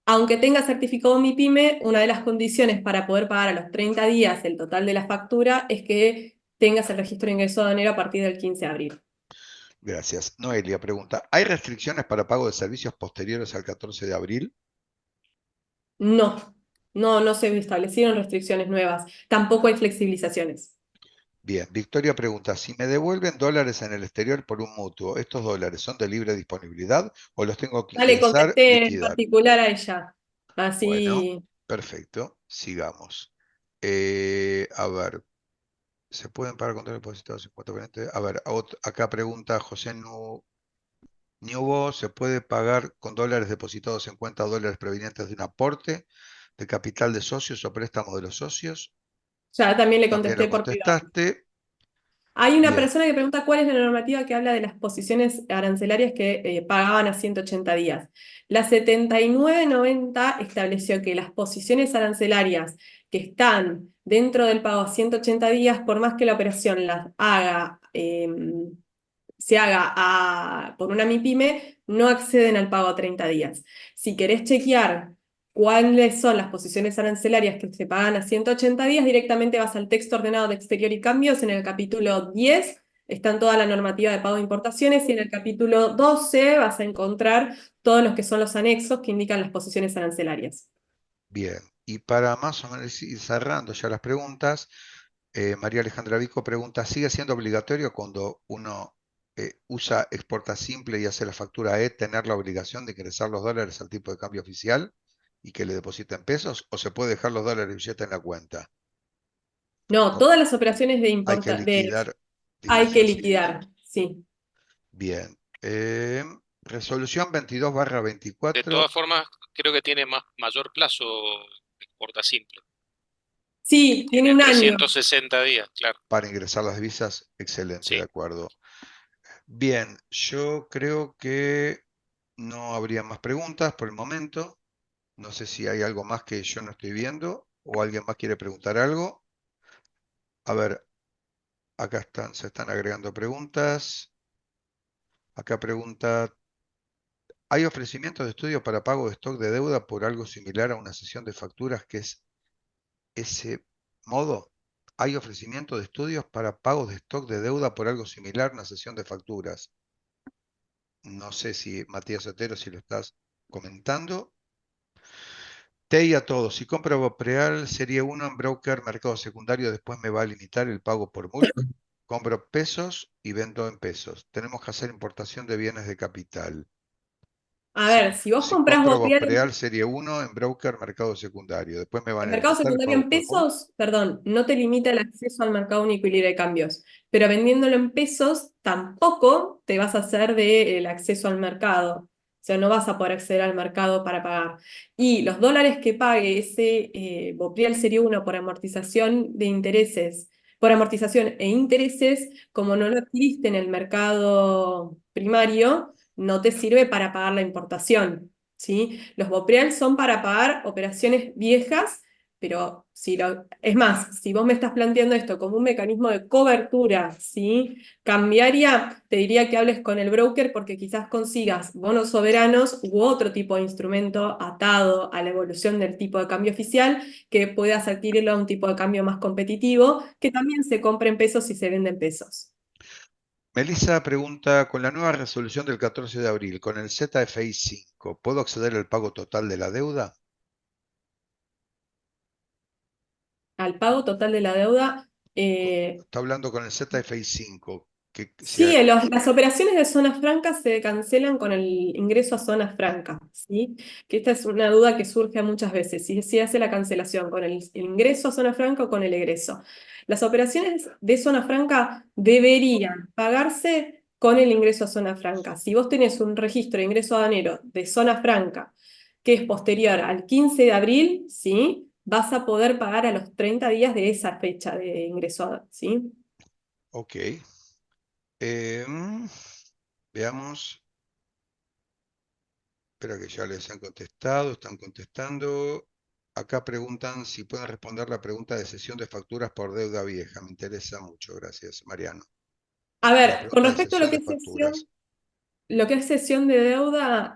Speaker 1: aunque tenga certificado MIPYME, una de las condiciones para poder pagar a los 30 días el total de la factura es que tengas el registro de ingreso aduanero a partir del 15 de abril.
Speaker 2: Gracias. Noelia pregunta, ¿hay restricciones para pago de servicios posteriores al 14 de abril?
Speaker 1: No, no se establecieron restricciones nuevas, tampoco hay flexibilizaciones.
Speaker 2: Bien, Victoria pregunta, si me devuelven dólares en el exterior por un mutuo, ¿estos dólares son de libre disponibilidad o los tengo que
Speaker 1: Dale,
Speaker 2: ingresar,
Speaker 1: contesté en
Speaker 2: liquidar?
Speaker 1: particular a ella.
Speaker 2: Bueno,
Speaker 1: Así.
Speaker 2: perfecto, sigamos. A ver, ¿se pueden pagar con dólares depositados en cuenta corriente? A ver, acá pregunta José Nubo, ¿se puede pagar con dólares depositados en cuenta dólares provenientes de un aporte de capital de socios o préstamo de los socios?
Speaker 1: Ya también le
Speaker 2: También lo
Speaker 1: contesté por privado.
Speaker 2: contestaste.
Speaker 1: Hay una
Speaker 2: Bien,
Speaker 1: persona que pregunta cuál es la normativa que habla de las posiciones arancelarias que pagaban a 180 días. La 7990 estableció que las posiciones arancelarias que están dentro del pago a 180 días, por más que la operación las haga, se haga por una MIPYME, no acceden al pago a 30 días. Si querés chequear cuáles son las posiciones arancelarias que se pagan a 180 días, directamente vas al texto ordenado de exterior y cambios, en el capítulo 10 están toda la normativa de pago de importaciones y en el capítulo 12 vas a encontrar todos los que son los anexos que indican las posiciones arancelarias.
Speaker 2: bien. Y para más o menos ir cerrando ya las preguntas, María Alejandra Vico pregunta, ¿sigue siendo obligatorio cuando uno usa exporta simple y hace la factura E tener la obligación de ingresar los dólares al tipo de cambio oficial y que le depositen pesos? ¿O se puede dejar los dólares y billete en la cuenta?
Speaker 1: No,
Speaker 2: Com-
Speaker 1: todas las operaciones
Speaker 2: Hay que liquidar
Speaker 1: hay que
Speaker 2: divisas.
Speaker 1: liquidar, sí.
Speaker 2: Bien. Resolución 22
Speaker 4: De
Speaker 2: 24
Speaker 4: todas formas, creo que tiene mayor plazo Exporta Simple.
Speaker 1: Sí, tiene
Speaker 4: Tiene
Speaker 1: un año.
Speaker 4: 360 días, claro.
Speaker 2: para ingresar las divisas. Excelente, de
Speaker 4: Sí.
Speaker 2: acuerdo. Bien, yo creo que no habría más preguntas por el momento. No sé si hay algo más que yo no estoy viendo o alguien más quiere preguntar algo. A ver, Acá se están agregando preguntas. Acá pregunta, ¿hay ofrecimientos de estudio para pago de stock de deuda por algo similar a una sesión de facturas que es ese modo? ¿Hay ofrecimiento de estudios para pagos de stock de deuda por algo similar a una sesión de facturas? No sé si, Matías Otero, si lo estás comentando. TEI a todos. Si compro Preal Serie 1 en broker, mercado secundario, después me va a limitar el pago por mulk. Compro pesos y vendo en pesos. Tenemos que hacer importación de bienes de capital.
Speaker 1: A
Speaker 2: Si,
Speaker 1: ver, si vos
Speaker 2: si
Speaker 1: comprás
Speaker 2: compro
Speaker 1: Bopreal
Speaker 2: Bopreal Serie 1 en broker, mercado secundario, después me van
Speaker 1: el
Speaker 2: a
Speaker 1: mercado
Speaker 2: limitar el
Speaker 1: secundario
Speaker 2: pago
Speaker 1: en
Speaker 2: por mulk.
Speaker 1: pesos, perdón, no te limita el acceso al mercado único y libre de cambios, pero vendiéndolo en pesos tampoco te vas a hacer del acceso al mercado. O sea, no vas a poder acceder al mercado para pagar. Y los dólares que pague ese Bopreal Serie 1 por amortización de intereses, por amortización e intereses, como no lo adquiriste en el mercado primario, no te sirve para pagar la importación. ¿Sí? Los Bopreal son para pagar operaciones viejas, pero es más, si vos me estás planteando esto como un mecanismo de cobertura, ¿sí? Cambiaria, te diría que hables con el broker porque quizás consigas bonos soberanos u otro tipo de instrumento atado a la evolución del tipo de cambio oficial que puedas adquirirlo a un tipo de cambio más competitivo, que también se compre en pesos y se vende en pesos.
Speaker 2: Melissa pregunta, con la nueva resolución del 14 de abril, con el ZFI 5, ¿puedo acceder al pago total de la deuda?
Speaker 1: Al pago total de la deuda,
Speaker 2: Está hablando con el ZFI 5, que
Speaker 1: sí, las operaciones de zona franca se cancelan con el ingreso a zona franca, ¿sí? Que esta es una duda que surge muchas veces, si se hace la cancelación con el ingreso a zona franca o con el egreso. Las operaciones de zona franca deberían pagarse con el ingreso a zona franca. Si vos tenés un registro de ingreso aduanero de zona franca que es posterior al 15 de abril, ¿sí? Vas a poder pagar a los 30 días de esa fecha de ingreso, ¿sí?
Speaker 2: Ok. Em, Veamos. Espera que ya les han contestado, están contestando. Acá preguntan si pueden responder la pregunta de cesión de facturas por deuda vieja. Me interesa mucho, gracias, Mariano.
Speaker 1: A
Speaker 2: La
Speaker 1: ver, con
Speaker 2: pregunta de
Speaker 1: respecto a lo
Speaker 2: cesión
Speaker 1: que
Speaker 2: de
Speaker 1: es
Speaker 2: facturas.
Speaker 1: cesión, lo que es cesión de deuda,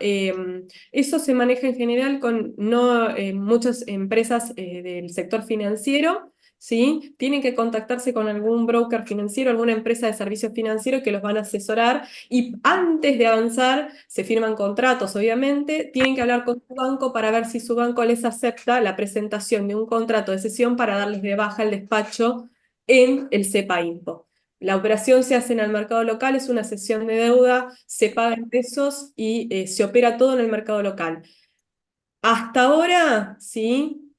Speaker 1: eso se maneja en general con no, muchas empresas del sector financiero, ¿sí? Tienen que contactarse con algún broker financiero, alguna empresa de servicios financieros que los van a asesorar y antes de avanzar se firman contratos, obviamente, tienen que hablar con su banco para ver si su banco les acepta la presentación de un contrato de cesión para darles de baja el despacho en el CEPA Impo. La operación se hace en el mercado local, es una cesión de deuda, se paga en pesos y se opera todo en el mercado local. Hasta ahora, sí,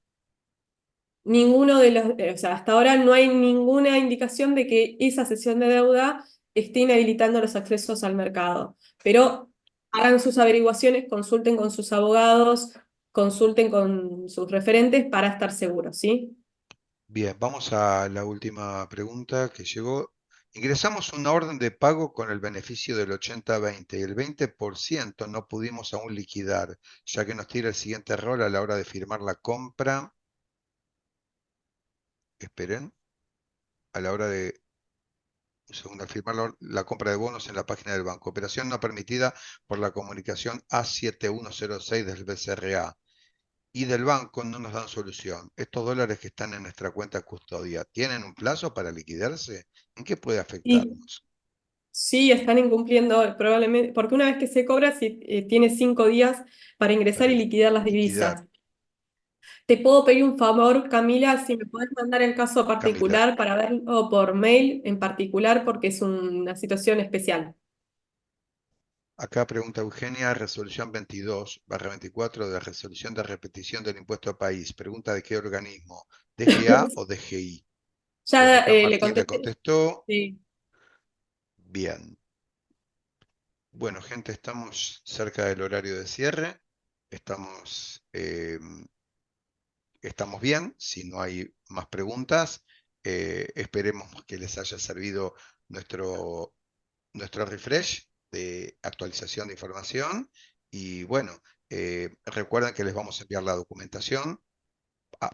Speaker 1: o sea, hasta ahora no hay ninguna indicación de que esa cesión de deuda esté inhabilitando los accesos al mercado. Pero hagan sus averiguaciones, consulten con sus abogados, consulten con sus referentes para estar seguros, ¿sí?
Speaker 2: Bien, vamos a la última pregunta que llegó. Ingresamos una orden de pago con el beneficio del 80-20 y el 20% no pudimos aún liquidar, ya que nos tira el siguiente error a la hora de firmar la compra. Esperen, a la hora de un segundo, al firmar la compra de bonos en la página del banco. Operación no permitida por la comunicación A7106 del BCRA. Y del banco no nos dan solución. Estos dólares que están en nuestra cuenta custodia, ¿tienen un plazo para liquidarse? ¿En qué puede
Speaker 1: Y
Speaker 2: afectarnos?
Speaker 1: sí, están incumpliendo probablemente, porque una vez que se cobra, tiene 5 días para ingresar
Speaker 2: Para
Speaker 1: y liquidar las
Speaker 2: liquidar.
Speaker 1: divisas. Te puedo pedir un favor, Camila, si me puedes mandar el caso
Speaker 2: Camila,
Speaker 1: particular para verlo por mail en particular, porque es una situación especial.
Speaker 2: acá pregunta Eugenia, resolución 22/24 de resolución de repetición del impuesto a país. Pregunta de qué organismo, DGA o DGI. Bueno,
Speaker 1: Ya
Speaker 2: acá
Speaker 1: le
Speaker 2: Martín le
Speaker 1: contesté.
Speaker 2: contestó.
Speaker 1: Sí.
Speaker 2: Bien. Bueno, gente, estamos cerca del horario de cierre. Estamos, estamos bien. Si no hay más preguntas, esperemos que les haya servido nuestro, nuestro refresh de actualización de información. Y bueno, recuerden que les vamos a enviar la documentación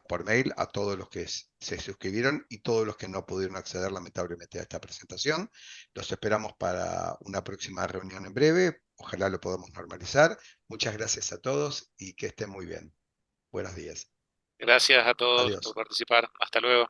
Speaker 2: por mail a todos los que se suscribieron y todos los que no pudieron acceder lamentablemente a esta presentación. Los esperamos para una próxima reunión en breve. Ojalá lo podamos normalizar. Muchas gracias a todos y que estén muy bien. Buenos días.
Speaker 4: Gracias a todos por
Speaker 2: Adiós.
Speaker 4: participar. Hasta luego.